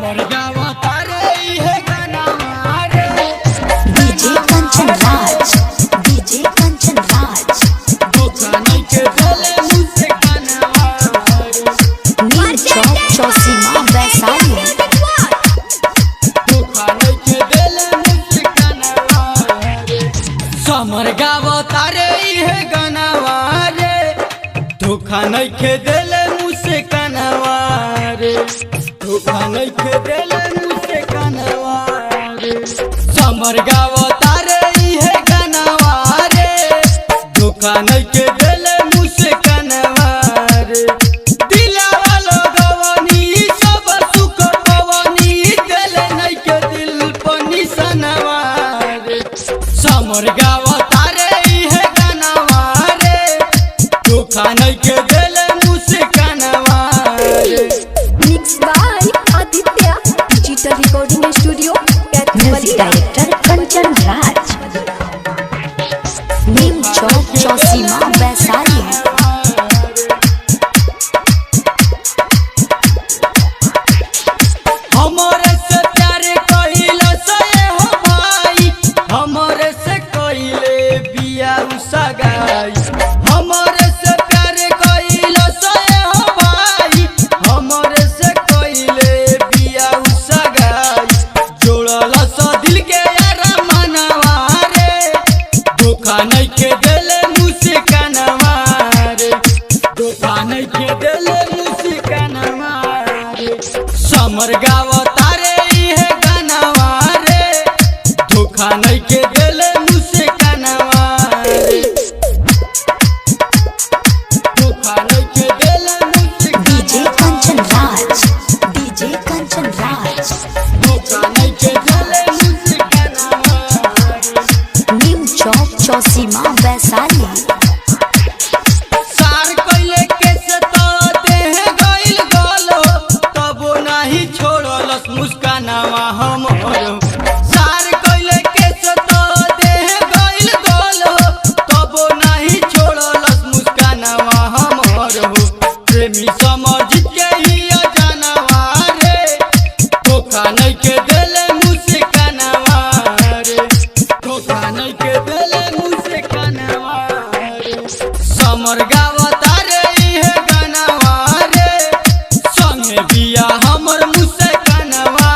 समर गावा तारे है गाना मारे डीजे कंचन राज, डीजे कंचन राज, धोखा नहीं के देले मुझसे गाना मारे नीम चौक चौसीमा वैशाली। धोखा नहीं के देले मुझसे गाना मारे समर गावा तारे है गाना मारे धोखा नहीं के देले मुझसे गाना मारे धोखा नहीं के देले मुझसे गाना मारे समर गावा तारे है गाना मारे धोखा नहीं के देले मुझसे गाना मारे दिलावा लगवनी सब सुख पवनी देले नहीं के दिल पर निशान मारे समर गावा तारे है गाना मारे धोखा नहीं के देले मुझसे गाना मारे mix by Aditya digital recording studio music director Kanchan Raj, Neem Chowk Chausima Vaishali. हमरे से प्यार कइला से हो भाई हमरे से कइले बिया सगाई हमरे से प्यार कइला से हो भाई हमरे से कइले बिया सगाई जोड़ल स दिल के यार मनवा रे धोखा नहीं के देले मुझसे कानवा रे धोखा नहीं के देले मुझसे कानवा रे समर गावा तारे है गाना मारे धोखा नहीं के देले मुझसे गाना रे धोखा नहीं के देले मुझसे डीजे कंचन राज, डीजे कंचन राज, धोखा नहीं के देले मुझसे गाना रे नीम चौक चौसीमा वैशाली। सार कइले कैसे तो देह गइल गलो तबो नहीं छोड़लस मुस्कानावा हमरो सार कइले कैसे तो देह गइल गलो तबो नहीं छोड़लस मुस्कानावा हमरो प्रेमी समझ के ही जानवा रे धोखा नहीं के देले मुझसे कानवा रे धोखा नहीं के देले मुझसे कानवा रे समर गावा तारे है गाना रे संगे बिया हमर मुझसे कानवा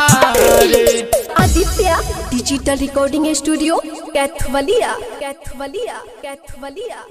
रे Aditya digital recording studio Kaithwaliya Kaithwaliya Kaithwalia.